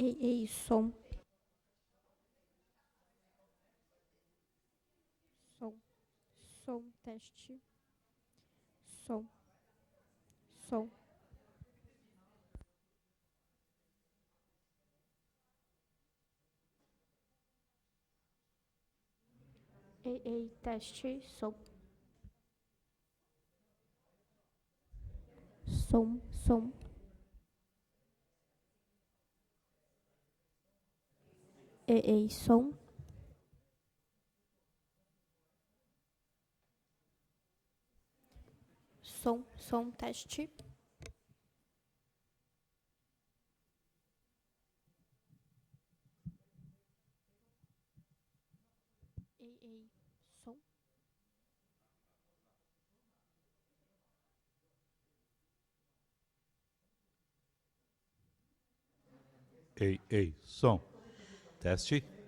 Ei, ei, som, som, som, teste, som, som. Ei, ei, teste, som, som, som. Ei, ei, som, som, som, teste. Ei, ei, som, Ei, ei, som. Teste.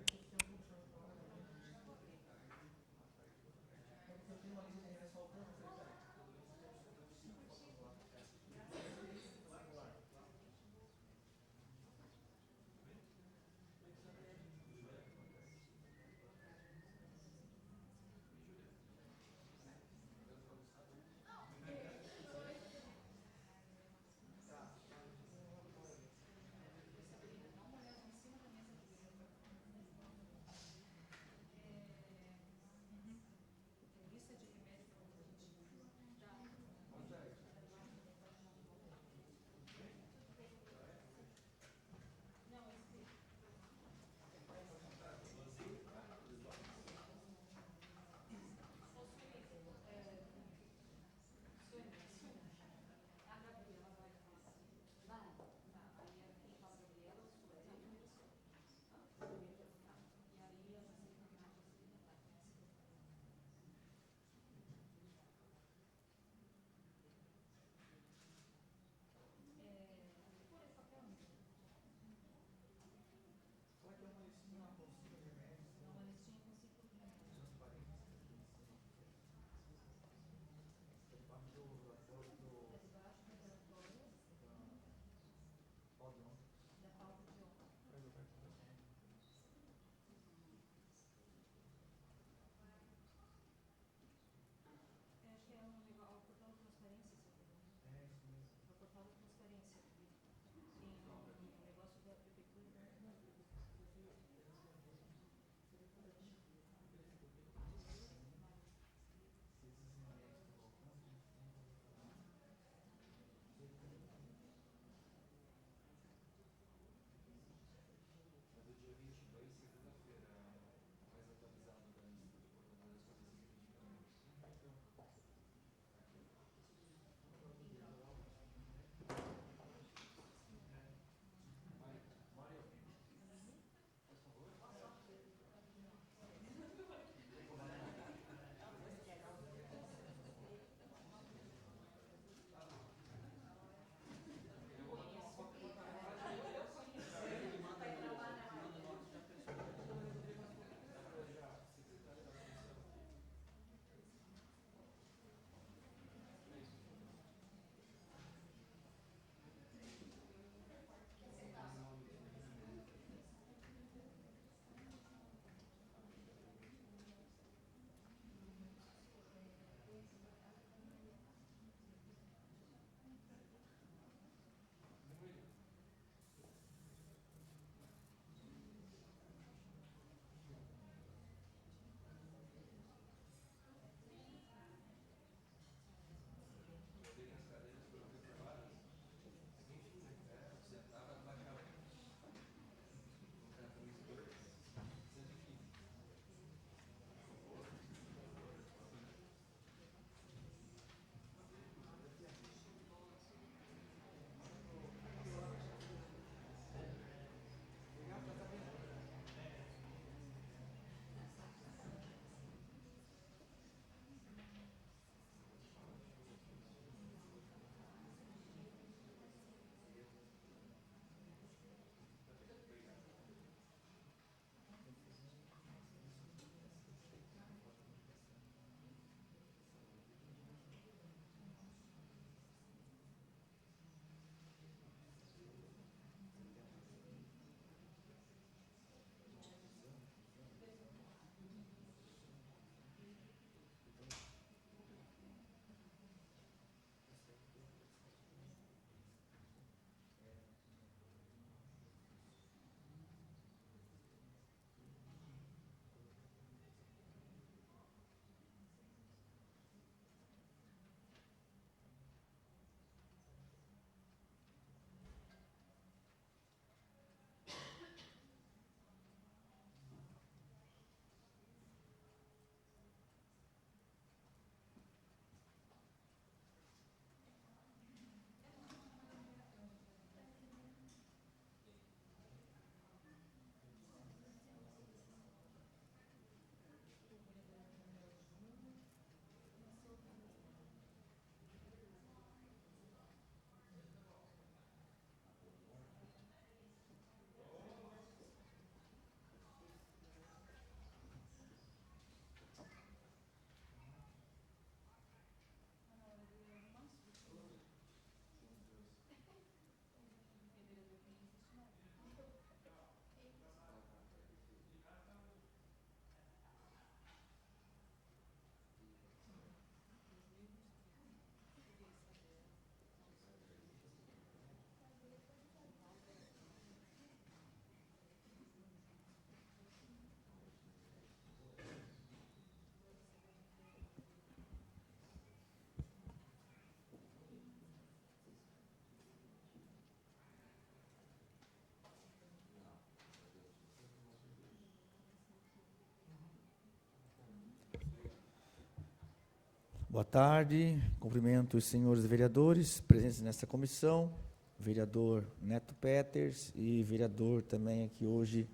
Boa tarde, cumprimento os senhores vereadores presentes nesta comissão, vereador Neto Peters e vereador também aqui hoje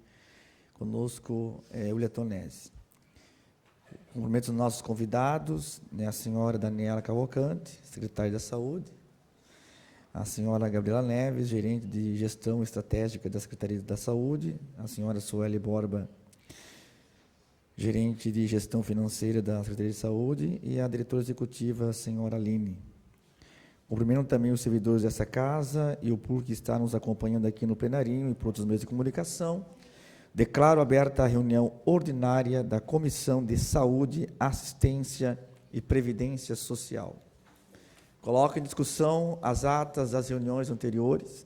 conosco, William Tonesi. Cumprimento os nossos convidados, a senhora Daniela Cavalcante, secretária da Saúde, a senhora Gabriela Neves, gerente de gestão estratégica da Secretaria da Saúde, a senhora Sueli Borba, gerente de gestão financeira da Secretaria de Saúde, e a diretora executiva, a senhora Aline. Cumprimento também os servidores dessa casa e o público que está nos acompanhando aqui no plenarinho e por outros meios de comunicação. Declaro aberta a reunião ordinária da Comissão de Saúde, Assistência e Previdência Social. Coloco em discussão as atas das reuniões anteriores.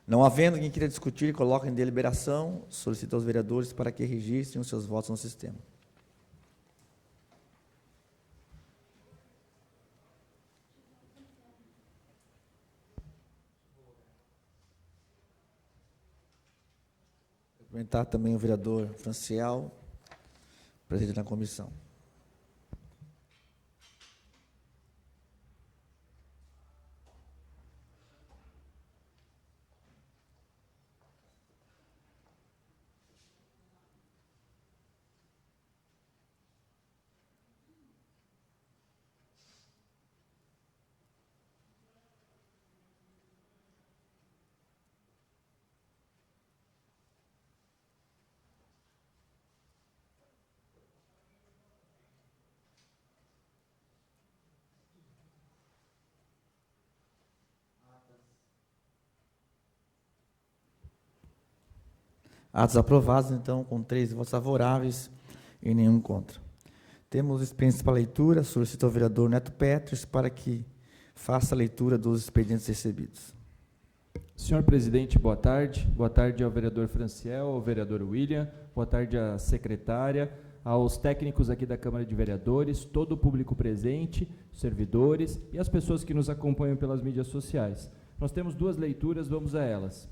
Não havendo quem queira discutir, coloco em deliberação, solicito aos vereadores para que registrem os seus votos no sistema. Vou cumprimentar também o vereador Franciel, presente na comissão. Atos aprovados, então, com 3 votos favoráveis e nenhum contra. Temos expedientes para leitura, solicito ao vereador Neto Peters para que faça a leitura dos expedientes recebidos. Senhor presidente, boa tarde. Boa tarde ao vereador Franciel, ao vereador William, boa tarde à secretária, aos técnicos aqui da Câmara de Vereadores, todo o público presente, servidores e as pessoas que nos acompanham pelas mídias sociais. Nós temos 2 leituras, vamos a elas.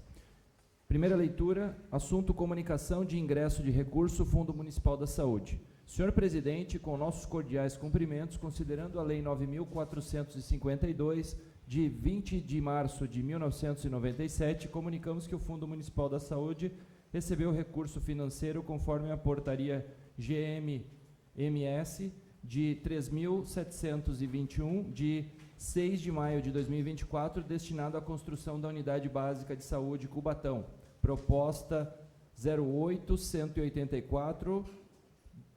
Primeira leitura, assunto comunicação de ingresso de recurso Fundo Municipal da Saúde. Senhor presidente, com nossos cordiais cumprimentos, considerando a Lei 9.452, de 20 de março de 1997, comunicamos que o Fundo Municipal da Saúde recebeu recurso financeiro conforme a portaria GMMS de 3.721, de 6 de maio de 2024, destinado à construção da Unidade Básica de Saúde Cubatão, proposta 08-184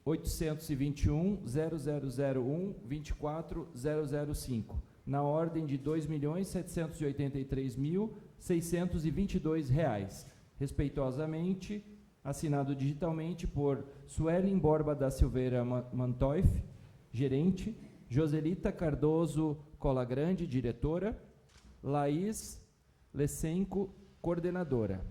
821 0001 24005, na ordem de R$ 2.783.622, respeitosamente, assinado digitalmente por Suelen Borba da Silveira Mantoif, gerente, Joselita Cardoso Colagrande, diretora, Laís Lecenco, coordenadora.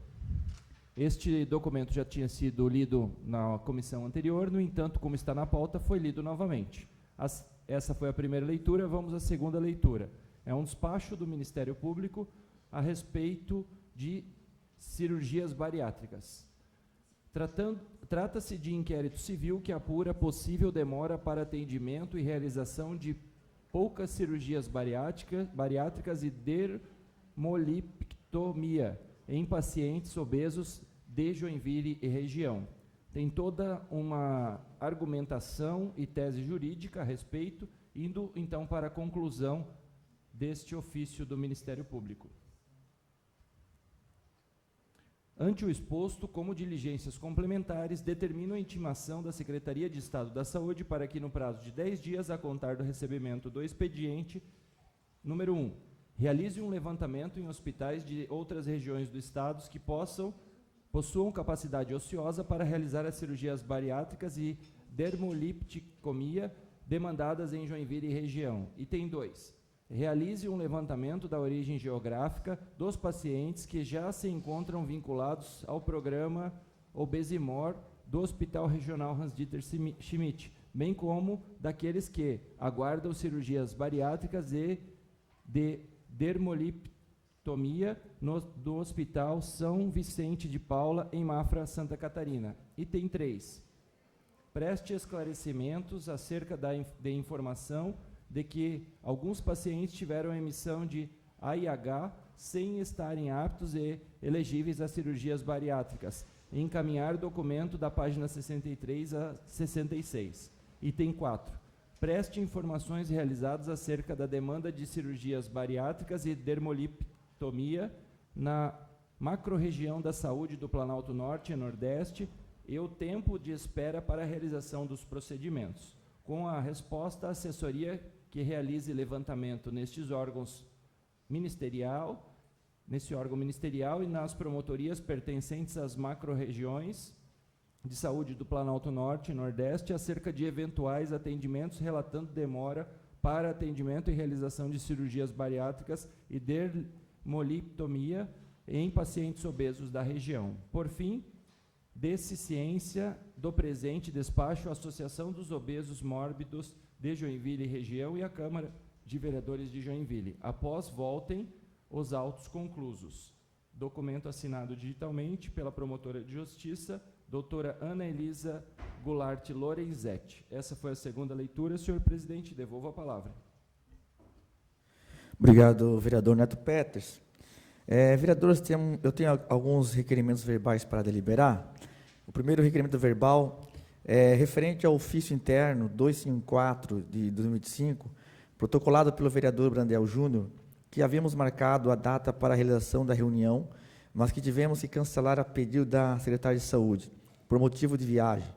Este documento já tinha sido lido na comissão anterior, no entanto, como está na pauta, foi lido novamente. Essa foi a primeira leitura, vamos à segunda leitura. É um despacho do Ministério Público a respeito de cirurgias bariátricas. Trata-se de inquérito civil que apura possível demora para atendimento e realização de poucas cirurgias bariátricas e dermolipectomia em pacientes obesos de Joinville e região. Tem toda uma argumentação e tese jurídica a respeito, indo então para a conclusão deste ofício do Ministério Público. Ante o exposto, como diligências complementares, determino a intimação da Secretaria de Estado da Saúde para que, no prazo de 10 dias a contar do recebimento do expediente, número 1, realize um levantamento em hospitais de outras regiões do Estado que possuam capacidade ociosa para realizar as cirurgias bariátricas e dermolipectomia demandadas em Joinville e região. Item 2. Realize um levantamento da origem geográfica dos pacientes que já se encontram vinculados ao programa Obesimor do Hospital Regional Hans-Dieter Schmidt, bem como daqueles que aguardam cirurgias bariátricas e de dermolipectomia do Hospital São Vicente de Paula, em Mafra, Santa Catarina. Item 3. Preste esclarecimentos acerca de informação de que alguns pacientes tiveram emissão de AIH sem estarem aptos e elegíveis a cirurgias bariátricas. Encaminhar o documento da página 63 a 66. Item 4. Preste informações realizadas acerca da demanda de cirurgias bariátricas e dermoliptomia na macro-região da saúde do Planalto Norte e Nordeste e o tempo de espera para a realização dos procedimentos. Com a resposta, a assessoria que realize levantamento neste órgão ministerial e nas promotorias pertencentes às macro-regiões de saúde do Planalto Norte e Nordeste acerca de eventuais atendimentos, relatando demora para atendimento e realização de cirurgias bariátricas e dermoliptomia em pacientes obesos da região. Por fim, dê-se ciência do presente despacho à Associação dos Obesos Mórbidos de Joinville e região e à Câmara de Vereadores de Joinville. Após, voltem os autos conclusos. Documento assinado digitalmente pela promotora de justiça, doutora Ana Elisa Goulart Lorenzetti. Essa foi a segunda leitura. Senhor presidente, devolvo a palavra. Obrigado, vereador Neto Peters. Vereadores, eu tenho alguns requerimentos verbais para deliberar. O primeiro requerimento verbal é referente ao ofício interno 254 de 2025, protocolado pelo vereador Brandel Júnior, que havíamos marcado a data para a realização da reunião, mas que tivemos que cancelar a pedido da secretária de Saúde, por motivo de viagem.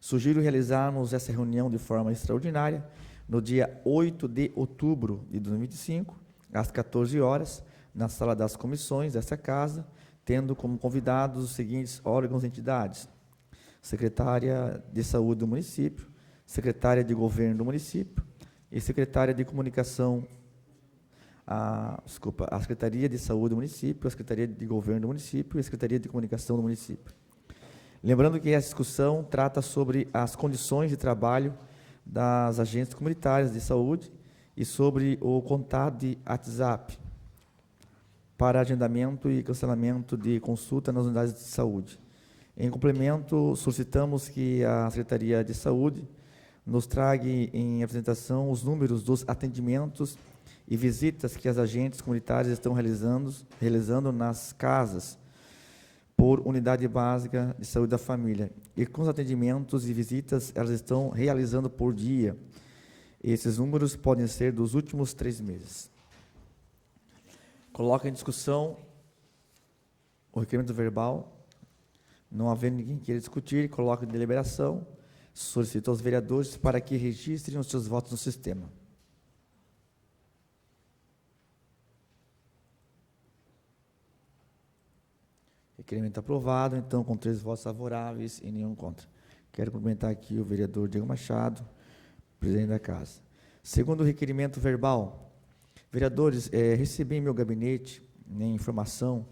Sugiro realizarmos essa reunião de forma extraordinária, no dia 8 de outubro de 2025, às 14 horas, na sala das comissões dessa casa, tendo como convidados os seguintes órgãos e entidades: secretária de Saúde do município, secretária de Governo do município e secretária de Comunicação, a Secretaria de Saúde do município, a Secretaria de Governo do município e a Secretaria de Comunicação do município. Lembrando que essa discussão trata sobre as condições de trabalho das agências comunitárias de saúde e sobre o contato de WhatsApp para agendamento e cancelamento de consulta nas unidades de saúde. Em complemento, solicitamos que a Secretaria de Saúde nos traga em apresentação os números dos atendimentos e visitas que as agentes comunitárias estão realizando nas casas por unidade básica de saúde da família, e com os atendimentos e visitas elas estão realizando por dia. Esses números podem ser dos últimos 3 meses. Coloca em discussão o requerimento verbal. Não havendo ninguém que queira discutir, coloca em deliberação. Solicito aos vereadores para que registrem os seus votos no sistema. Requerimento aprovado, então, com 3 votos favoráveis e nenhum contra. Quero cumprimentar aqui o vereador Diego Machado, presidente da casa. Segundo requerimento verbal, vereadores, recebi em meu gabinete informação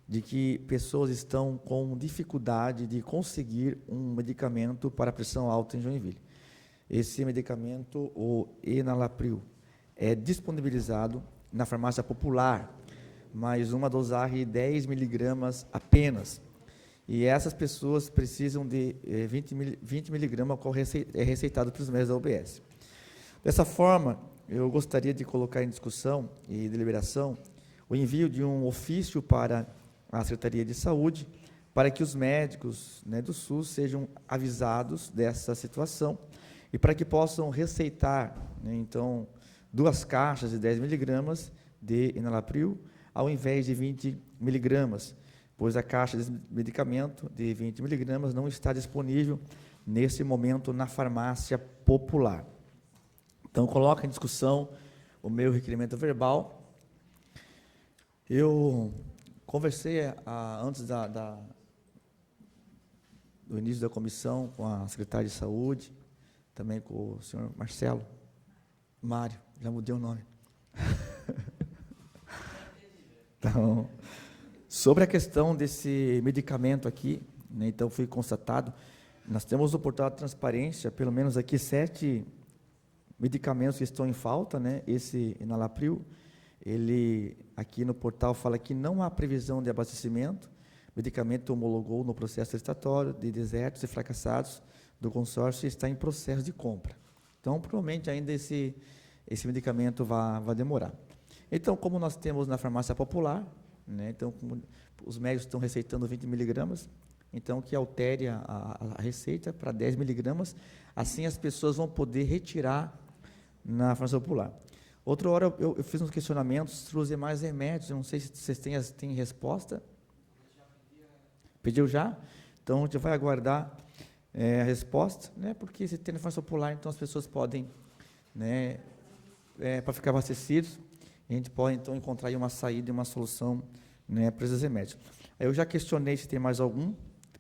de que pessoas estão com dificuldade de conseguir um medicamento para pressão alta em Joinville. Esse medicamento, o Enalapril, é disponibilizado na farmácia popular, mas uma dosagem de 10 miligramas apenas. E essas pessoas precisam de 20 miligramas, qual é receitado pelos médicos da UBS. Dessa forma, eu gostaria de colocar em discussão e deliberação o envio de um ofício para a Secretaria de Saúde, para que os médicos do SUS sejam avisados dessa situação e para que possam receitar, então, 2 caixas de 10 miligramas de Enalapril, ao invés de 20 miligramas, pois a caixa de medicamento de 20 miligramas não está disponível nesse momento na farmácia popular. Então, coloca em discussão o meu requerimento verbal. Eu conversei antes do início da comissão com a secretária de Saúde, também com o senhor Mário, já mudei o nome. Então, sobre a questão desse medicamento aqui, então foi constatado, nós temos no portal de transparência, pelo menos aqui 7 medicamentos que estão em falta, esse Enalapril, ele aqui no portal fala que não há previsão de abastecimento, o medicamento homologou no processo licitatório de desertos e fracassados do consórcio e está em processo de compra. Então, provavelmente ainda esse esse medicamento vai demorar. Então, como nós temos na farmácia popular, né, então, como os médicos estão receitando 20 miligramas, então que altere a receita para 10 miligramas, assim as pessoas vão poder retirar na farmácia popular. Outra hora eu fiz uns questionamentos sobre os demais remédios, eu não sei se vocês têm resposta. Pediu já? Então, a gente vai aguardar a resposta, né, porque se tem na farmácia popular, então as pessoas podem, né, para ficar abastecidos, a gente pode, então, encontrar aí uma saída e uma solução, né, para esses remédios. Aí eu já questionei se tem mais algum,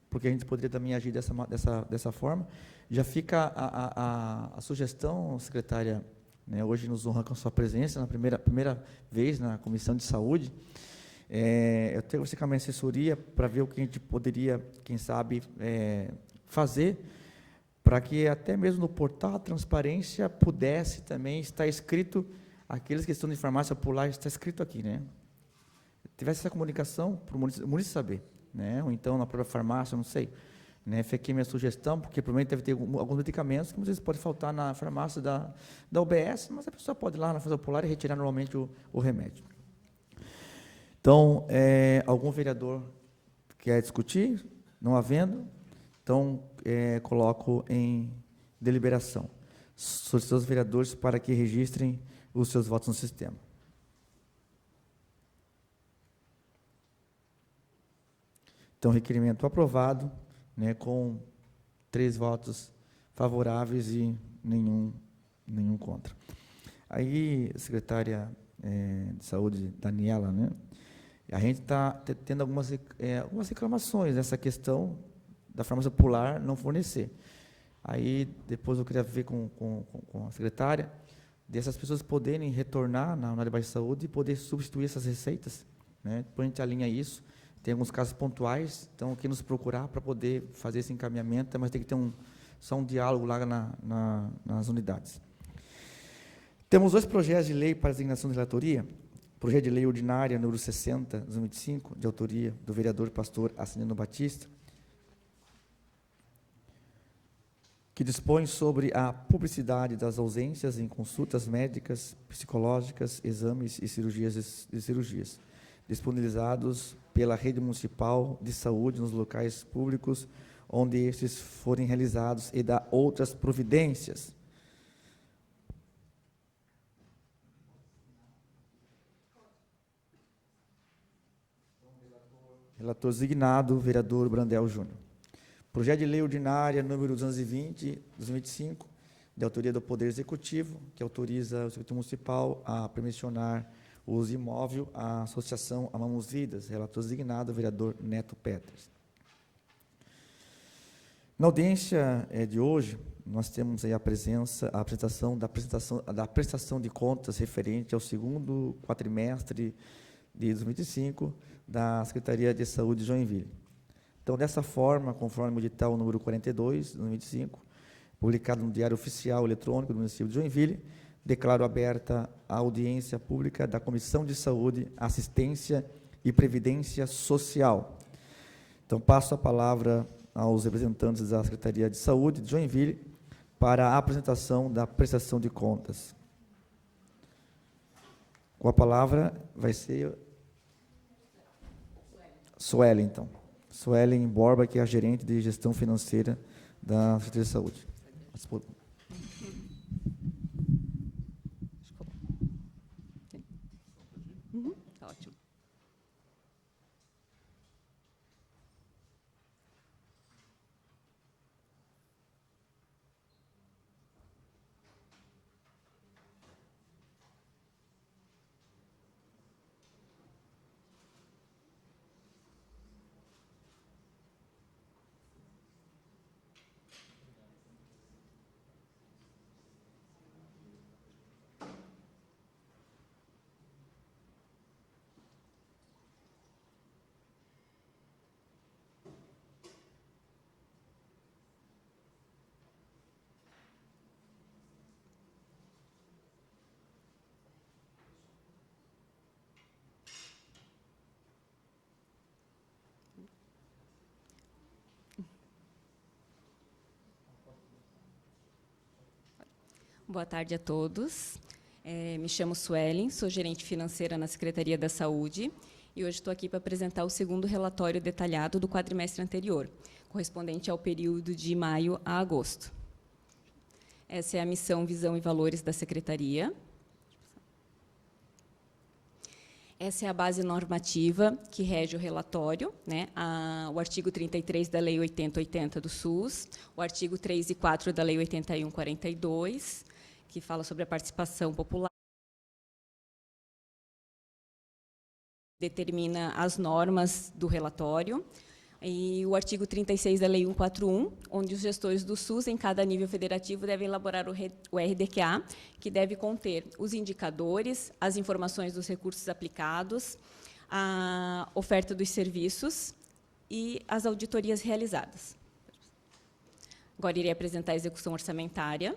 porque a gente poderia também agir dessa forma. Já fica a sugestão, secretária, né, hoje nos honra com a sua presença, na primeira vez na Comissão de Saúde. Eu tenho que com a minha assessoria para ver o que a gente poderia, quem sabe, fazer, para que até mesmo no portal da transparência pudesse também estar escrito, aqueles que estão de farmácia popular, está escrito aqui, né? Tivesse essa comunicação para o município saber, né? Ou então na própria farmácia, não sei. Né? Fica aqui minha sugestão, porque provavelmente deve ter alguns medicamentos que às vezes pode faltar na farmácia da UBS, mas a pessoa pode ir lá na farmácia popular e retirar normalmente o remédio. Então, algum vereador quer discutir? Não havendo, então coloco em deliberação. Solicito aos vereadores para que registrem os seus votos no sistema. Então, requerimento aprovado, né, com 3 votos favoráveis e nenhum contra. Aí, secretária de Saúde, Daniela, né, a gente está tendo algumas reclamações nessa questão da farmácia popular não fornecer. Aí, depois eu queria ver com a secretária, dessas pessoas poderem retornar na unidade básica de saúde e poder substituir essas receitas, né? Depois a gente alinha isso. Tem alguns casos pontuais, então, aqui nos procurar para poder fazer esse encaminhamento, mas tem que ter só um diálogo lá nas unidades. Temos 2 projetos de lei para designação de relatoria. Projeto de lei ordinária número 60, 2025, de autoria do vereador pastor Assinino Batista, que dispõe sobre a publicidade das ausências em consultas médicas, psicológicas, exames e cirurgias, disponibilizados pela rede municipal de saúde nos locais públicos onde estes forem realizados e da outras providências. Relator designado, vereador Brandel Júnior. Projeto de lei ordinária número 220, 2025, de autoria do Poder Executivo, que autoriza o Executivo Municipal a permissionar o uso imóvel à Associação Amamos Vidas. Relator designado, vereador Neto Peters. Na audiência de hoje, nós temos aí a apresentação da prestação de contas referente ao 2º quadrimestre de 2025 da Secretaria de Saúde de Joinville. Então, dessa forma, conforme o edital número 42, de 2025, publicado no Diário Oficial Eletrônico do município de Joinville, declaro aberta a audiência pública da Comissão de Saúde, Assistência e Previdência Social. Então, passo a palavra aos representantes da Secretaria de Saúde de Joinville para a apresentação da prestação de contas. Com a palavra vai ser Suelen, então. Suelen Borba, que é a gerente de gestão financeira da Secretaria de Saúde. Ótimo. Boa tarde a todos. Me chamo Suelen, sou gerente financeira na Secretaria da Saúde e hoje estou aqui para apresentar o segundo relatório detalhado do quadrimestre anterior, correspondente ao período de maio a agosto. Essa é a missão, visão e valores da Secretaria. Essa é a base normativa que rege o relatório, né? O artigo 33 da Lei 8080 do SUS, o artigo 3 e 4 da Lei 8142, que fala sobre a participação popular, determina as normas do relatório, e o artigo 36 da Lei 141, onde os gestores do SUS, em cada nível federativo, devem elaborar o RDQA, que deve conter os indicadores, as informações dos recursos aplicados, a oferta dos serviços e as auditorias realizadas. Agora, irei apresentar a execução orçamentária.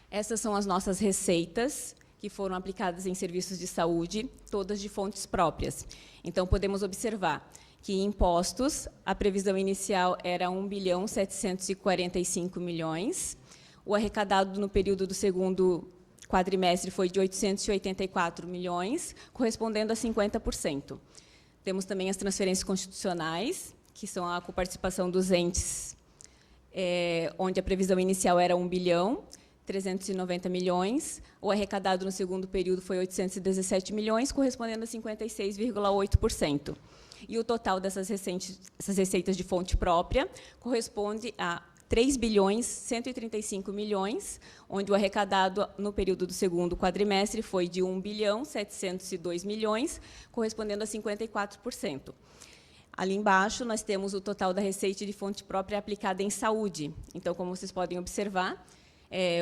Essas são as nossas receitas, que foram aplicadas em serviços de saúde, todas de fontes próprias. Então, podemos observar que, em impostos, a previsão inicial era 1.745 milhões, o arrecadado no período do segundo quadrimestre foi de 884 milhões, correspondendo a 50%. Temos também as transferências constitucionais, que são a coparticipação dos entes, onde a previsão inicial era 1.390 milhões, o arrecadado no segundo período foi 817 milhões, correspondendo a 56,8%. E o total dessas receitas de fonte própria corresponde a 3.135 milhões, onde o arrecadado no período do segundo quadrimestre foi de 1.702 milhões, correspondendo a 54%. Ali embaixo, nós temos o total da receita de fonte própria aplicada em saúde. Então, como vocês podem observar,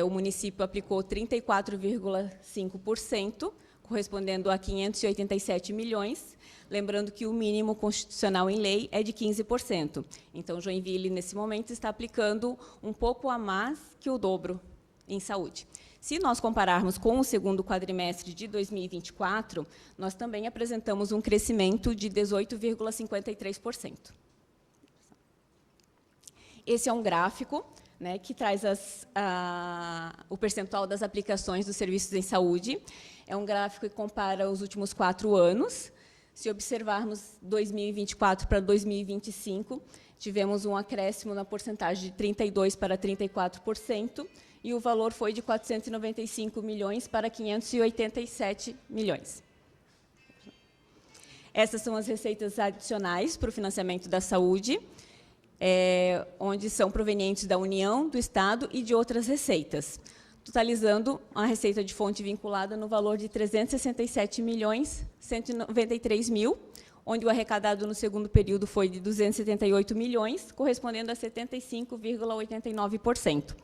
o município aplicou 34,5%, correspondendo a 587 milhões, lembrando que o mínimo constitucional em lei é de 15%. Então, Joinville, nesse momento, está aplicando um pouco a mais que o dobro em saúde. Se nós compararmos com o segundo quadrimestre de 2024, nós também apresentamos um crescimento de 18,53%. Esse é um gráfico, né, que traz o percentual das aplicações dos serviços em saúde. É um gráfico que compara os últimos 4 anos. Se observarmos 2024 para 2025, tivemos um acréscimo na porcentagem de 32% para 34%, e o valor foi de 495 milhões para 587 milhões. Essas são as receitas adicionais para o financiamento da saúde, onde são provenientes da União, do Estado e de outras receitas, totalizando a receita de fonte vinculada no valor de 367.193 mil, onde o arrecadado no segundo período foi de 278 milhões, correspondendo a 75,89%.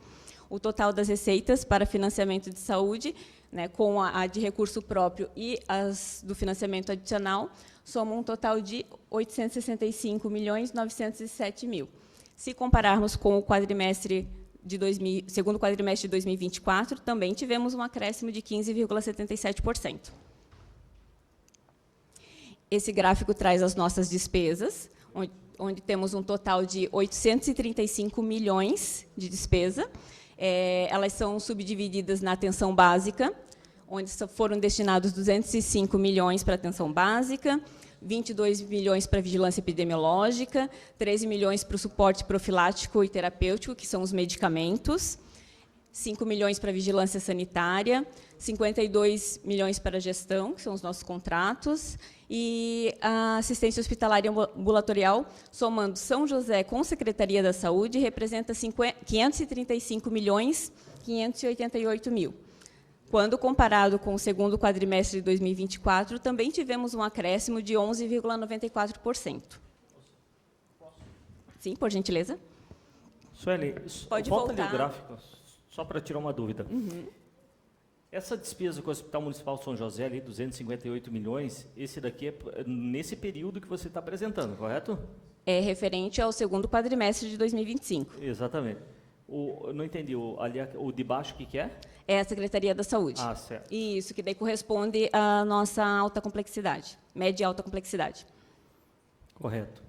O total das receitas para financiamento de saúde, né, com a de recurso próprio e as do financiamento adicional, somam um total de 865.907 mil. Se compararmos com o segundo quadrimestre de 2024, também tivemos um acréscimo de 15,77%. Esse gráfico traz as nossas despesas, onde temos um total de 835 milhões de despesa. Elas são subdivididas na atenção básica, onde foram destinados 205 milhões para a atenção básica, 22 milhões para a vigilância epidemiológica, 13 milhões para o suporte profilático e terapêutico, que são os medicamentos, 5 milhões para a vigilância sanitária, 52 milhões para a gestão, que são os nossos contratos, e a assistência hospitalar e ambulatorial, somando São José com Secretaria da Saúde, representa 535 milhões 588 mil. Quando comparado com o segundo quadrimestre de 2024, também tivemos um acréscimo de 11,94%. Sim, por gentileza. Sueli, pode volta voltar. ali o gráfico, só para tirar uma dúvida. Essa despesa com o Hospital Municipal São José, ali, 258 milhões, esse daqui é nesse período que você está apresentando, correto? É referente ao segundo quadrimestre de 2025. Exatamente. Eu não entendi, o de baixo, o que é? É a Secretaria da Saúde. Ah, certo. Isso, que daí corresponde à nossa alta complexidade, média e alta complexidade. Correto.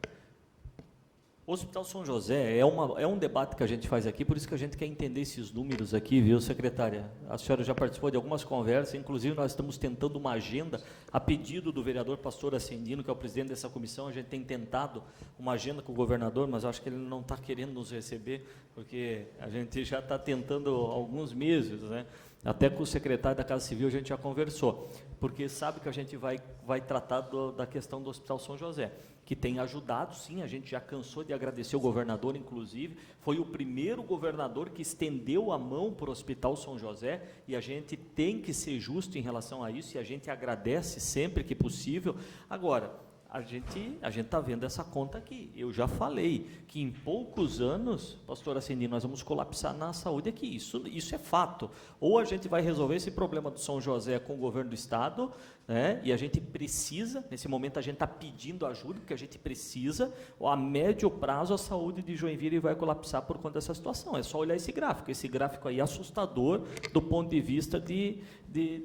O Hospital São José é um debate que a gente faz aqui, por isso que a gente quer entender esses números aqui, viu, secretária? A senhora já participou de algumas conversas, inclusive nós estamos tentando uma agenda, a pedido do vereador Pastor Ascendino, que é o presidente dessa comissão, a gente tem tentado uma agenda com o governador, mas acho que ele não está querendo nos receber, porque a gente já está tentando há alguns meses, né? Até com o secretário da Casa Civil a gente já conversou, porque sabe que a gente vai tratar da questão do Hospital São José, que tem ajudado, sim, a gente já cansou de agradecer o governador, inclusive, foi o primeiro governador que estendeu a mão para o Hospital São José, e a gente tem que ser justo em relação a isso, e a gente agradece sempre que possível. Agora, a gente está vendo essa conta aqui. Eu já falei que em poucos anos, pastora Ascendino, nós vamos colapsar na saúde aqui. Isso é fato. Ou a gente vai resolver esse problema do São José com o governo do Estado, né? E a gente precisa, nesse momento a gente está pedindo ajuda, porque a gente precisa, a médio prazo a saúde de Joinville vai colapsar por conta dessa situação. É só olhar esse gráfico aí é assustador do ponto de vista de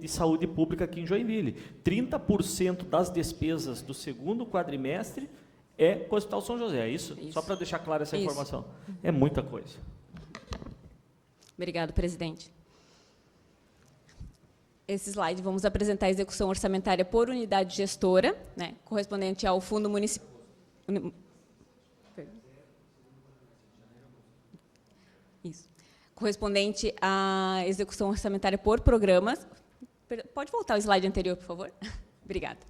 saúde pública aqui em Joinville. 30% das despesas do segundo quadrimestre é com o Hospital São José, é isso? Só para deixar clara essa informação. É muita coisa. Obrigado, presidente. Esse slide, vamos apresentar a execução orçamentária por unidade gestora, né, correspondente ao Fundo Municipal. Isso. Correspondente à execução orçamentária por programas. Pode voltar ao slide anterior, por favor? Obrigada.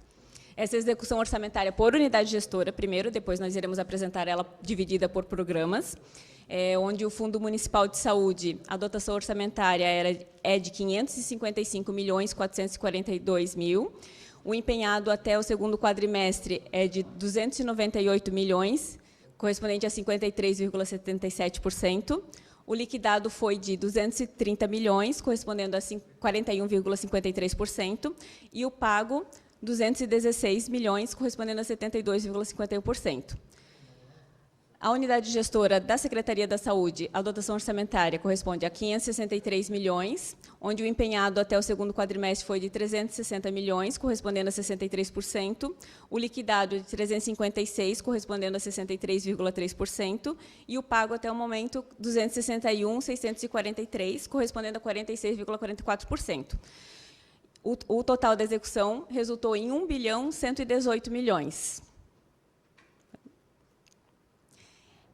Essa execução orçamentária por unidade gestora, primeiro, depois nós iremos apresentar ela dividida por programas, onde o Fundo Municipal de Saúde, a dotação orçamentária é de 555.442 mil, o empenhado até o segundo quadrimestre é de 298 milhões, correspondente a 53,77%, o liquidado foi de 230 milhões, correspondendo a 41,53%, e o pago, 216 milhões, correspondendo a 72,51%. A unidade gestora da Secretaria da Saúde, a dotação orçamentária corresponde a 563 milhões, onde o empenhado até o segundo quadrimestre foi de 360 milhões, correspondendo a 63%, o liquidado de 356, correspondendo a 63,3%, e o pago até o momento 261.643, correspondendo a 46,44%. O total da execução resultou em 1.118 milhões.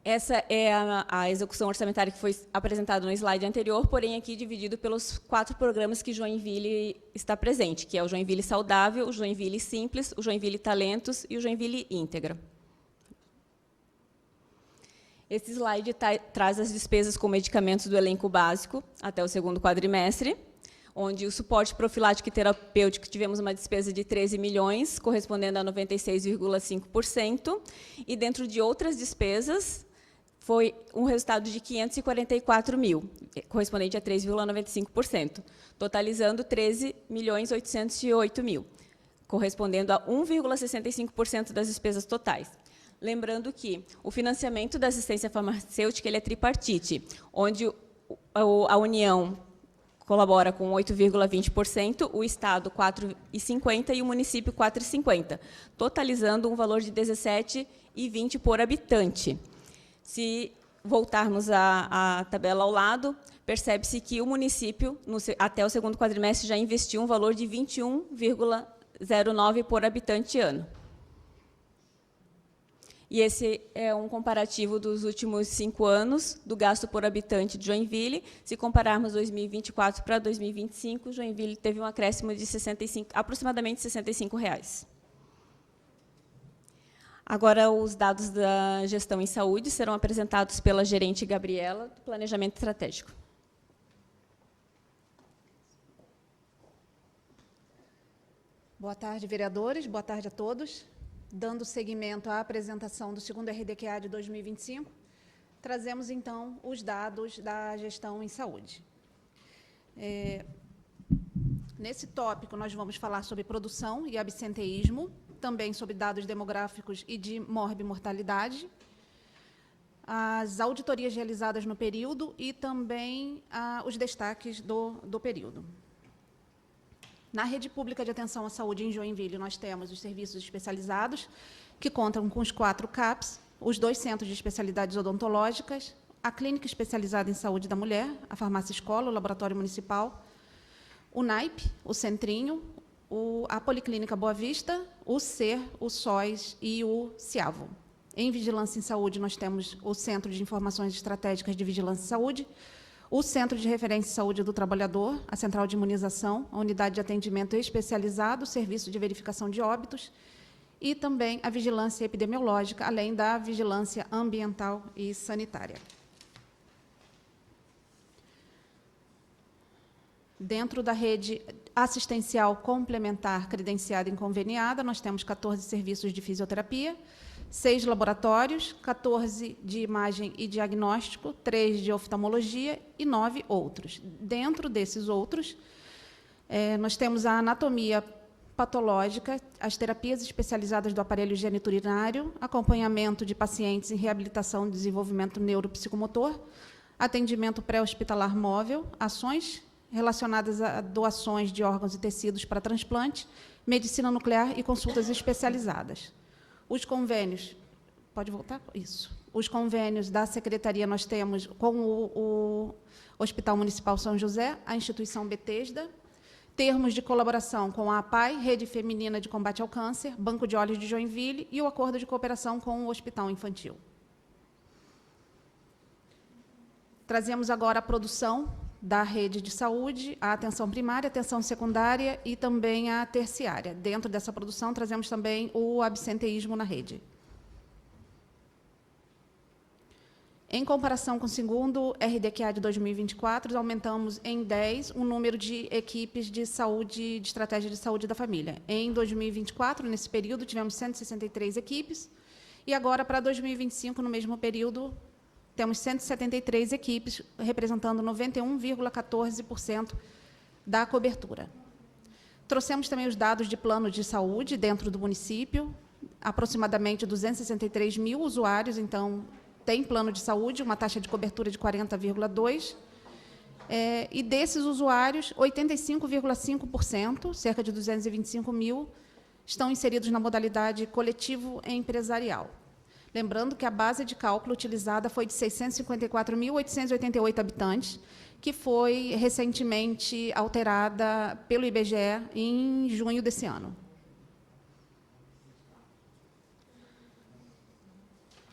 Essa é a execução orçamentária que foi apresentada no slide anterior, porém aqui dividido pelos 4 programas que Joinville está presente, que é o Joinville Saudável, o Joinville Simples, o Joinville Talentos e o Joinville Íntegra. Esse slide traz as despesas com medicamentos do elenco básico até o segundo quadrimestre, onde o suporte profilático e terapêutico tivemos uma despesa de 13 milhões, correspondendo a 96,5%, e dentro de outras despesas, foi um resultado de 544 mil, correspondente a 3,95%, totalizando 13.808 mil, correspondendo a 1,65% das despesas totais. Lembrando que o financiamento da assistência farmacêutica ele é tripartite, onde a União colabora com 8,20%, o Estado 4,50% e o município 4,50%, totalizando um valor de 17,20 por habitante. Se voltarmos à tabela ao lado, percebe-se que o município, até o segundo quadrimestre, já investiu um valor de 21,09 por habitante ano. E esse é um comparativo dos últimos 5 anos do gasto por habitante de Joinville. Se compararmos 2024 para 2025, Joinville teve um acréscimo de aproximadamente R$ 65. Agora, os dados da gestão em saúde serão apresentados pela gerente Gabriela, do Planejamento Estratégico. Boa tarde, vereadores. Boa tarde a todos. Dando seguimento à apresentação do segundo RDQA de 2025, trazemos, então, os dados da gestão em saúde. Nesse tópico, nós vamos falar sobre produção e absenteísmo, também sobre dados demográficos e de morbimortalidade, as auditorias realizadas no período e também os destaques do período. Na rede pública de atenção à saúde em Joinville, nós temos os serviços especializados, que contam com os 4 CAPs, os 2 centros de especialidades odontológicas, a clínica especializada em saúde da mulher, a farmácia escola, o laboratório municipal, o NAIP, o Centrinho, a Policlínica Boa Vista, o CER, o SOS e o CIAVO. Em vigilância em saúde, nós temos o Centro de Informações Estratégicas de Vigilância em Saúde, o Centro de Referência em Saúde do Trabalhador, a Central de Imunização, a Unidade de Atendimento Especializado, o Serviço de Verificação de Óbitos e também a Vigilância Epidemiológica, além da Vigilância Ambiental e Sanitária. Dentro da rede assistencial complementar credenciada e conveniada, nós temos 14 serviços de fisioterapia, 6 laboratórios, 14 de imagem e diagnóstico, 3 de oftalmologia e 9 outros. Dentro desses outros, nós temos a anatomia patológica, as terapias especializadas do aparelho geniturinário, acompanhamento de pacientes em reabilitação e desenvolvimento neuropsicomotor, atendimento pré-hospitalar móvel, ações relacionadas a doações de órgãos e tecidos para transplante, medicina nuclear e consultas especializadas. Os convênios, pode voltar? Isso. Os convênios da Secretaria nós temos com o Hospital Municipal São José, a instituição Betesda, termos de colaboração com a APAI, Rede Feminina de Combate ao Câncer, Banco de Olhos de Joinville e o acordo de cooperação com o Hospital Infantil. Trazemos agora a produção da rede de saúde, a atenção primária, a atenção secundária e também a terciária. Dentro dessa produção, trazemos também o absenteísmo na rede. Em comparação com o segundo RDQA de 2024, aumentamos em 10 o número de equipes de saúde, de estratégia de saúde da família. Em 2024, nesse período, tivemos 163 equipes, e agora, para 2025, no mesmo período, temos 173 equipes, representando 91,14% da cobertura. Trouxemos também os dados de plano de saúde dentro do município, aproximadamente 263 mil usuários, então, tem plano de saúde, uma taxa de cobertura de 40,2%, e desses usuários, 85,5%, cerca de 225 mil, estão inseridos na modalidade coletivo e empresarial. Lembrando que a base de cálculo utilizada foi de 654.888 habitantes, que foi recentemente alterada pelo IBGE em junho desse ano.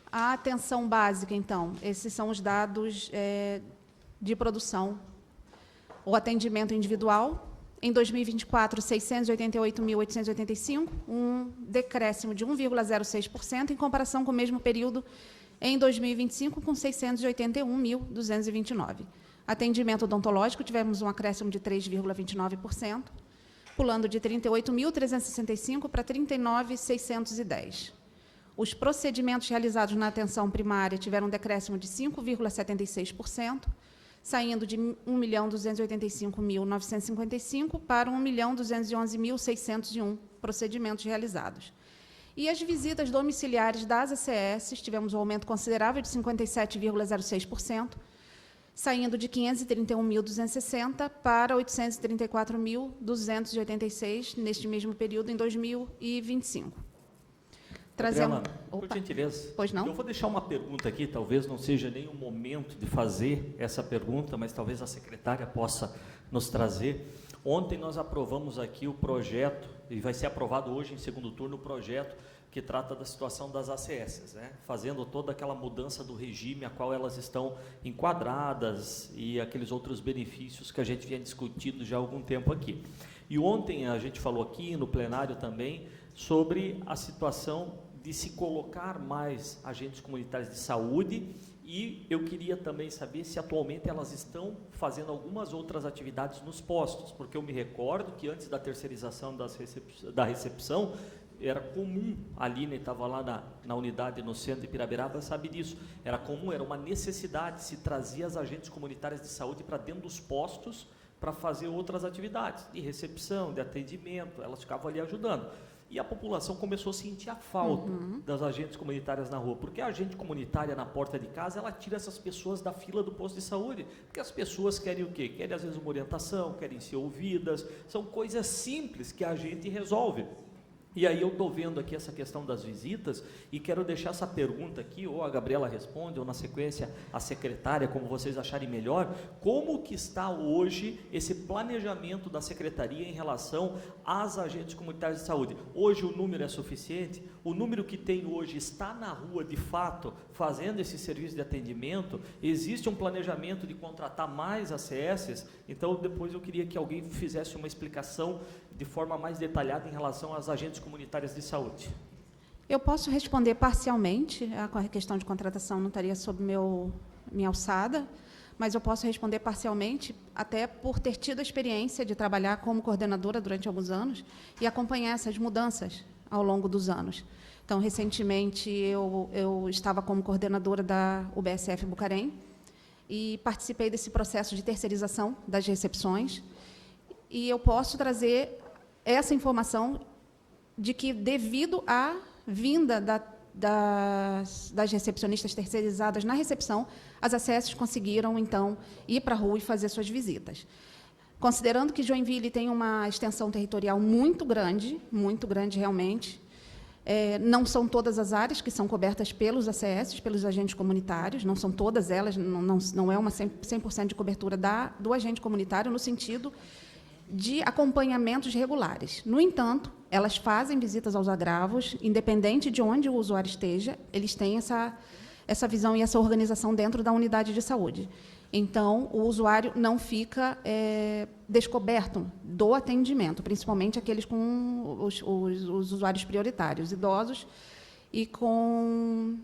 A atenção básica, então, esses são os dados de produção. O atendimento individual, em 2024, 688.885, um decréscimo de 1,06%, em comparação com o mesmo período em 2025, com 681.229. Atendimento odontológico, tivemos um acréscimo de 3,29%, pulando de 38.365 para 39.610. Os procedimentos realizados na atenção primária tiveram um decréscimo de 5,76%, saindo de 1.285.955 para 1.211.601 procedimentos realizados. E as visitas domiciliares das ACS, tivemos um aumento considerável de 57,06%, saindo de 531.260 para 834.286 neste mesmo período em 2025. Trazemos... Por gentileza, pois não? Eu vou deixar uma pergunta aqui, talvez não seja nem o momento de fazer essa pergunta, mas talvez a secretária possa nos trazer. Ontem nós aprovamos aqui o projeto, e vai ser aprovado hoje em segundo turno, o projeto que trata da situação das ACS, né? Fazendo toda aquela mudança do regime a qual elas estão enquadradas e aqueles outros benefícios que a gente vinha discutindo já há algum tempo aqui. E ontem a gente falou aqui no plenário também sobre a situação de se colocar mais agentes comunitários de saúde, e eu queria também saber se atualmente elas estão fazendo algumas outras atividades nos postos, porque eu me recordo que antes da terceirização da recepção, era comum, a Aline estava lá na unidade no centro de Pirabiraba, sabe disso, era comum, era uma necessidade, se trazia as agentes comunitárias de saúde para dentro dos postos para fazer outras atividades, de recepção, de atendimento, elas ficavam ali ajudando. E a população começou a sentir a falta das agentes comunitárias na rua, porque a agente comunitária na porta de casa, ela tira essas pessoas da fila do posto de saúde, porque as pessoas querem o quê? Querem, às vezes, uma orientação, querem ser ouvidas, são coisas simples que a gente resolve. E aí eu estou vendo aqui essa questão das visitas e quero deixar essa pergunta aqui, ou a Gabriela responde, ou na sequência a secretária, como vocês acharem melhor, como que está hoje esse planejamento da secretaria em relação às agentes comunitárias de saúde? Hoje o número é suficiente? O número que tem hoje está na rua, de fato, fazendo esse serviço de atendimento? Existe um planejamento de contratar mais ACS? Então, depois eu queria que alguém fizesse uma explicação de forma mais detalhada em relação às agentes comunitárias de saúde. Eu posso responder parcialmente, a questão de contratação não estaria sob minha alçada, mas eu posso responder parcialmente, até por ter tido a experiência de trabalhar como coordenadora durante alguns anos e acompanhar essas mudanças ao longo dos anos. Então, recentemente, eu estava como coordenadora da UBSF Bucarém e participei desse processo de terceirização das recepções, e eu posso trazer essa informação de que, devido à vinda das recepcionistas terceirizadas na recepção, as ACS conseguiram, então, ir para a rua e fazer suas visitas. Considerando que Joinville tem uma extensão territorial muito grande realmente, não são todas as áreas que são cobertas pelos ACS, pelos agentes comunitários, não são todas elas, não é uma 100% de cobertura do agente comunitário, no sentido de acompanhamentos regulares. No entanto, elas fazem visitas aos agravos, independente de onde o usuário esteja, eles têm essa visão e essa organização dentro da unidade de saúde. Então, o usuário não fica descoberto do atendimento, principalmente aqueles com os usuários prioritários, idosos e com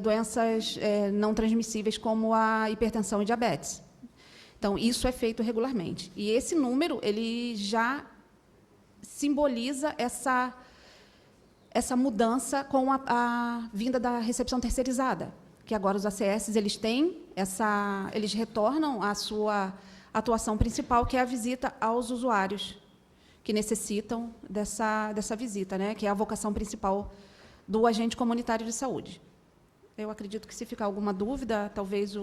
doenças não transmissíveis, como a hipertensão e diabetes. Então, isso é feito regularmente. E esse número ele já simboliza essa mudança com a vinda da recepção terceirizada, que agora os ACS eles retornam à sua atuação principal, que é a visita aos usuários que necessitam dessa visita, né, que é a vocação principal do agente comunitário de saúde. Eu acredito que, se ficar alguma dúvida, talvez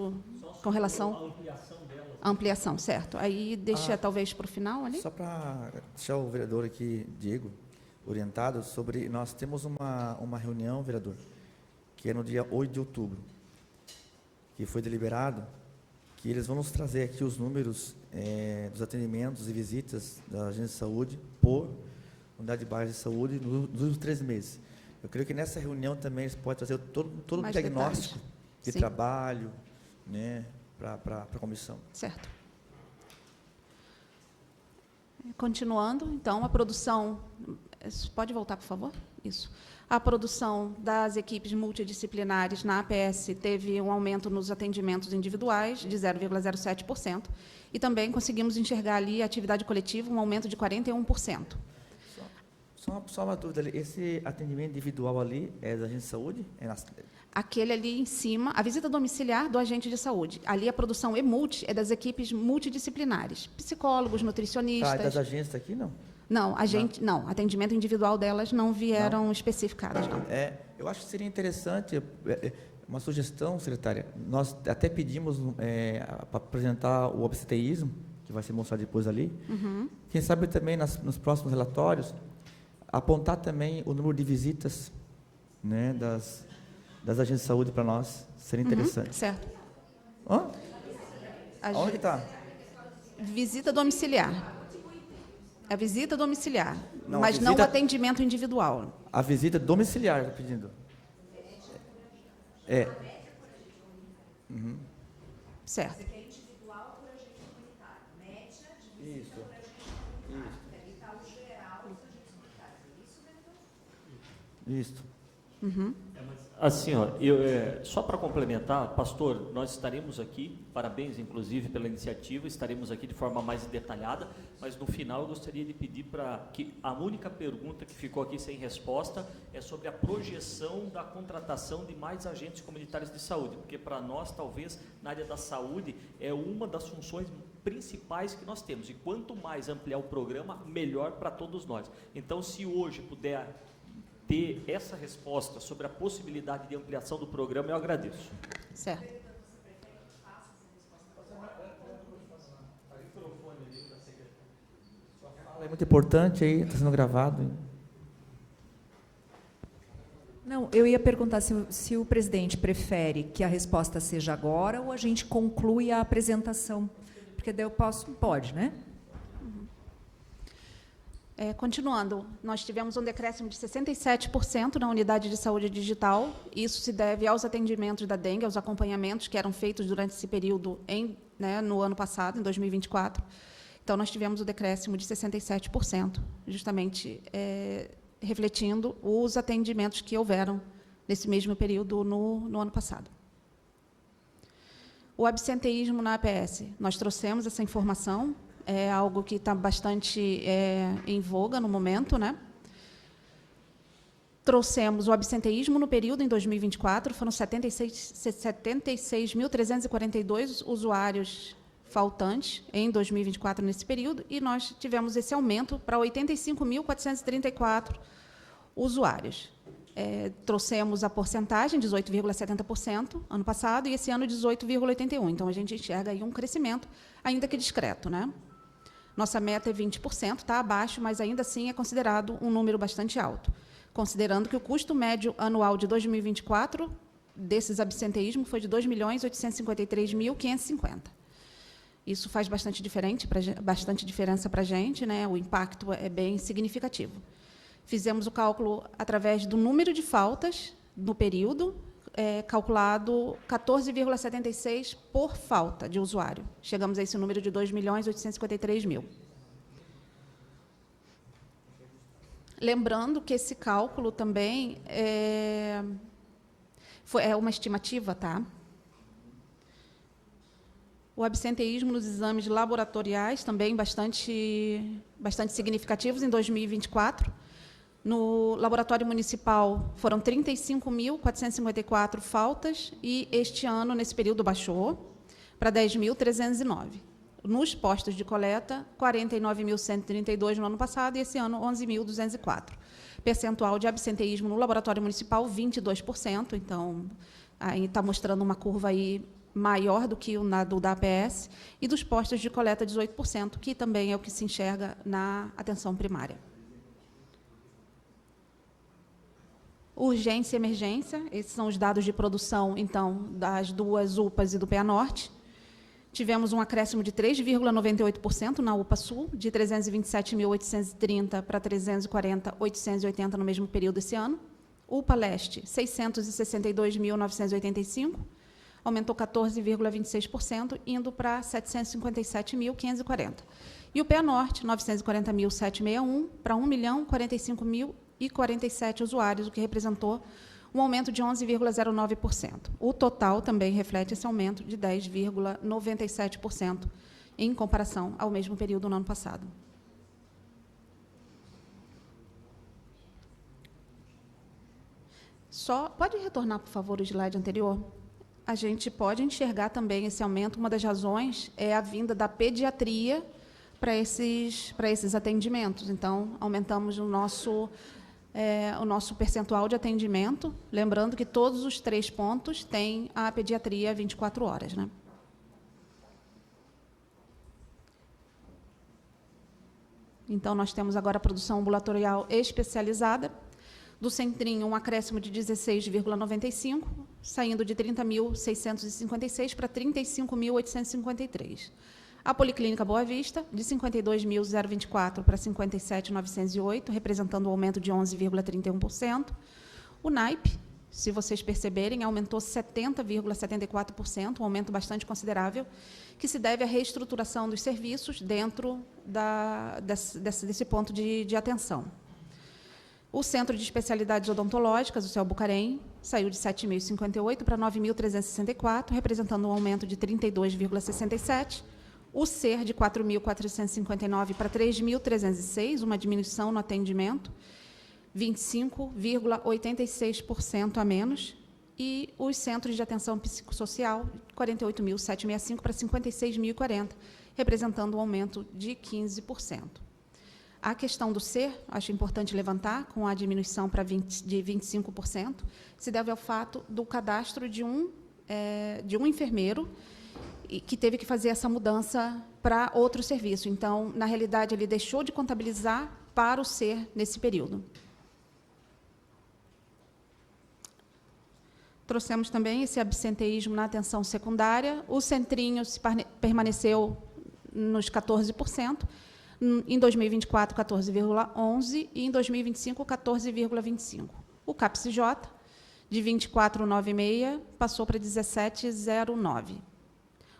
com relação à ampliação dela. Ampliação, certo. Aí deixa talvez para o final ali. Só para deixar o vereador aqui, Diego, orientado sobre... Nós temos uma reunião, vereador, que é no dia 8 de outubro, que foi deliberado que eles vão nos trazer aqui os números dos atendimentos e visitas da agência de saúde por unidade básica de saúde nos últimos 3 meses. Eu creio que nessa reunião também eles podem trazer todo o diagnóstico de trabalho, né, para a comissão. Certo. Continuando, então, a produção... Pode voltar, por favor? Isso. A produção das equipes multidisciplinares na APS teve um aumento nos atendimentos individuais de 0,07%, e também conseguimos enxergar ali a atividade coletiva, um aumento de 41%. Só uma dúvida ali, esse atendimento individual ali é da agente de saúde? Aquele ali em cima, a visita domiciliar do agente de saúde. Ali a produção E-Multi é das equipes multidisciplinares, psicólogos, nutricionistas. Das agências aqui, não? Não, atendimento individual delas não vieram especificadas, não. Eu acho que seria interessante, uma sugestão, secretária, nós até pedimos para apresentar o obstetrismo, que vai ser mostrado depois ali. Uhum. Quem sabe também nos próximos relatórios, apontar também o número de visitas, né, das agências de saúde para nós, seria interessante. Certo. Onde que está? Visita domiciliar. A visita domiciliar, Não, mas não o atendimento individual. A visita domiciliar, estou pedindo. Uhum. Certo. Isso. Isso. Uhum. Assim, só para complementar, pastor, nós estaremos aqui, parabéns, inclusive, pela iniciativa, estaremos aqui de forma mais detalhada, mas no final eu gostaria de pedir para que a única pergunta que ficou aqui sem resposta é sobre a projeção da contratação de mais agentes comunitários de saúde, porque para nós, talvez, na área da saúde, é uma das funções principais que nós temos, e quanto mais ampliar o programa, melhor para todos nós. Então, se hoje puder ter essa resposta sobre a possibilidade de ampliação do programa, eu agradeço. Certo. É muito importante aí, está sendo gravado. Não, eu ia perguntar se o presidente prefere que a resposta seja agora ou a gente conclui a apresentação. Porque daí eu posso... Pode, né? Continuando, nós tivemos um decréscimo de 67% na unidade de saúde digital. Isso se deve aos atendimentos da dengue, aos acompanhamentos que eram feitos durante esse período no ano passado, em 2024. Então, nós tivemos o decréscimo de 67%, justamente refletindo os atendimentos que houveram nesse mesmo período no ano passado. O absenteísmo na APS, nós trouxemos essa informação, é algo que está bastante em voga no momento, né? Trouxemos o absenteísmo no período, em 2024, foram 76.342 usuários faltantes em 2024, nesse período, e nós tivemos esse aumento para 85.434 usuários. Trouxemos a porcentagem, 18,70%, ano passado, e esse ano, 18,81%. Então, a gente enxerga aí um crescimento, ainda que discreto, né? Nossa meta é 20%, está abaixo, mas ainda assim é considerado um número bastante alto, considerando que o custo médio anual de 2024 desses absenteísmos foi de R$ 2.853.550. Isso faz bastante diferença para a gente, né? O impacto é bem significativo. Fizemos o cálculo através do número de faltas no período, calculado 14,76 por falta de usuário. Chegamos a esse número de 2.853.000. Lembrando que esse cálculo também é uma estimativa, tá? O absenteísmo nos exames laboratoriais também bastante significativos em 2024. No laboratório municipal, foram 35.454 faltas, e este ano, nesse período, baixou para 10.309. Nos postos de coleta, 49.132 no ano passado, e esse ano, 11.204. Percentual de absenteísmo no laboratório municipal, 22%. Então, aí está mostrando uma curva aí maior do que o do da APS, e dos postos de coleta, 18%, que também é o que se enxerga na atenção primária. Urgência e emergência, esses são os dados de produção, então, das duas UPAs e do PA Norte. Tivemos um acréscimo de 3,98% na UPA Sul, de 327.830 para 340.880 no mesmo período esse ano. UPA Leste, 662.985, aumentou 14,26%, indo para 757.540. E o PA Norte, 940.761 para 1.045.047 usuários, o que representou um aumento de 11,09%. O total também reflete esse aumento de 10,97% em comparação ao mesmo período no ano passado. Pode retornar, por favor, o slide anterior? A gente pode enxergar também esse aumento. Uma das razões é a vinda da pediatria para esses atendimentos. Então, aumentamos o nosso percentual de atendimento, lembrando que todos os 3 pontos têm a pediatria 24 horas. Né? Então, nós temos agora a produção ambulatorial especializada. Do Centrinho, um acréscimo de 16,95, saindo de 30.656 para 35.853. A Policlínica Boa Vista, de 52.024 para 57.908, representando um aumento de 11,31%. O NAIP, se vocês perceberem, aumentou 70,74%, um aumento bastante considerável, que se deve à reestruturação dos serviços dentro desse ponto de atenção. O Centro de Especialidades Odontológicas, o CEL Bucarém, saiu de 7.058 para 9.364, representando um aumento de 32,67%. O SER, de 4.459 para 3.306, uma diminuição no atendimento, 25,86% a menos. E os Centros de Atenção Psicossocial, 48.765 para 56.040, representando um aumento de 15%. A questão do SER, acho importante levantar, com a diminuição de 25%, se deve ao fato do cadastro de um enfermeiro que teve que fazer essa mudança para outro serviço. Então, na realidade, ele deixou de contabilizar para o SER nesse período. Trouxemos também esse absenteísmo na atenção secundária. O centrinho permaneceu nos 14%, em 2024, 14,11%, e em 2025, 14,25%. O CAPS-J, de 24,96, passou para 17,09.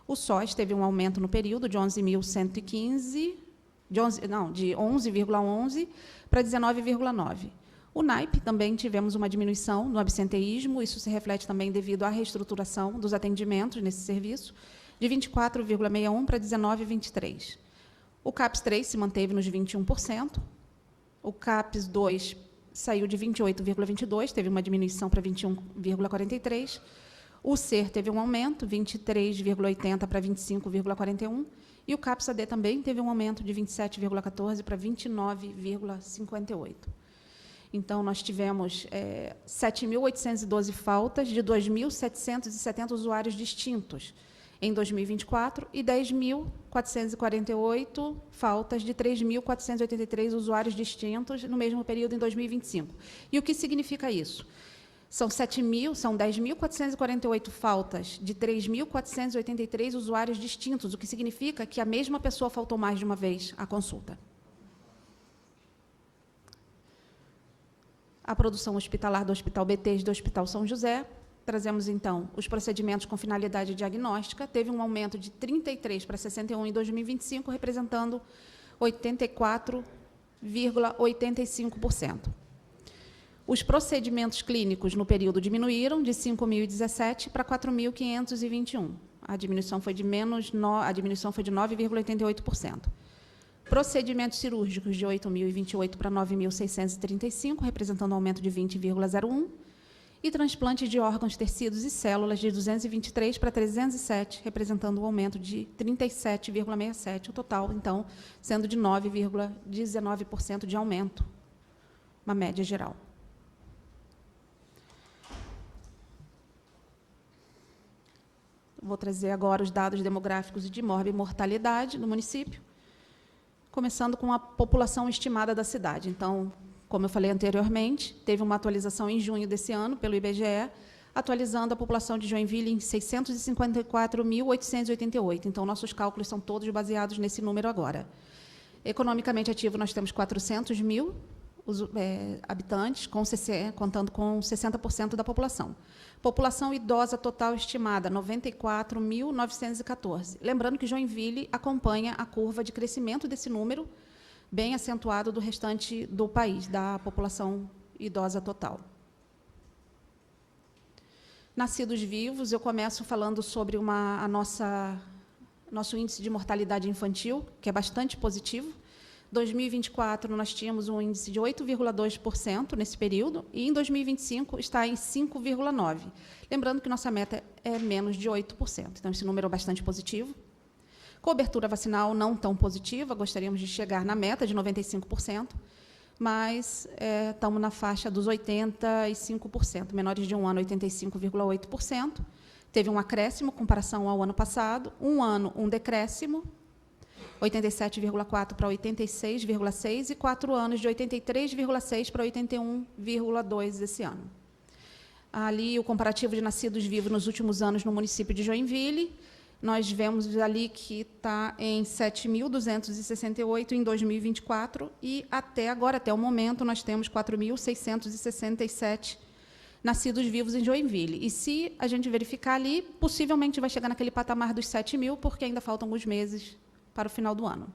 O SOS teve um aumento no período de 11.115, de 11,11 para 19,9. O NAIP também tivemos uma diminuição no absenteísmo, isso se reflete também devido à reestruturação dos atendimentos nesse serviço, de 24,61 para 19,23. O CAPS-3 se manteve nos 21%, o CAPS-2 saiu de 28,22, teve uma diminuição para 21,43, o SER teve um aumento, 23,80 para 25,41, e o CAPS-AD também teve um aumento de 27,14 para 29,58. Então, nós tivemos 7.812 faltas de 2.770 usuários distintos em 2024 e 10.448 faltas de 3.483 usuários distintos no mesmo período em 2025. E o que significa isso? São 10.448 faltas de 3.483 usuários distintos, o que significa que a mesma pessoa faltou mais de uma vez à consulta. A produção hospitalar do Hospital BTS e do Hospital São José. Trazemos, então, os procedimentos com finalidade diagnóstica. Teve um aumento de 33 para 61 em 2025, representando 84,85%. Os procedimentos clínicos no período diminuíram de 5.017 para 4.521. A diminuição foi de 9,88%. Procedimentos cirúrgicos de 8.028 para 9.635, representando um aumento de 20,01%. E transplantes de órgãos, tecidos e células de 223 para 307, representando um aumento de 37,67%. O total, então, sendo de 9,19% de aumento, uma média geral. Vou trazer agora os dados demográficos de morbimortalidade no município, começando com a população estimada da cidade. Então, como eu falei anteriormente, teve uma atualização em junho desse ano, pelo IBGE, atualizando a população de Joinville em 654.888. Então, nossos cálculos são todos baseados nesse número agora. Economicamente ativo, nós temos 400 mil habitantes, contando com 60% da população. População idosa total estimada, 94.914. Lembrando que Joinville acompanha a curva de crescimento desse número, bem acentuado do restante do país, da população idosa total. Nascidos vivos, eu começo falando sobre nosso índice de mortalidade infantil, que é bastante positivo. Em 2024, nós tínhamos um índice de 8,2% nesse período, e em 2025 está em 5,9%. Lembrando que nossa meta é menos de 8%, então esse número é bastante positivo. Cobertura vacinal não tão positiva, gostaríamos de chegar na meta de 95%, mas estamos na faixa dos 85%, menores de um ano, 85,8%. Teve um acréscimo em comparação ao ano passado, um ano, um decréscimo, 87,4 para 86,6, e 4 anos de 83,6 para 81,2 esse ano. Ali, o comparativo de nascidos vivos nos últimos anos no município de Joinville, nós vemos ali que está em 7.268 em 2024, e até agora, até o momento, nós temos 4.667 nascidos vivos em Joinville. E se a gente verificar ali, possivelmente vai chegar naquele patamar dos 7.000, porque ainda faltam alguns meses para o final do ano.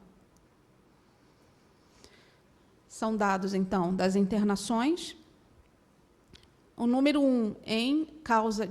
São dados, então, das internações. O número 1 em causa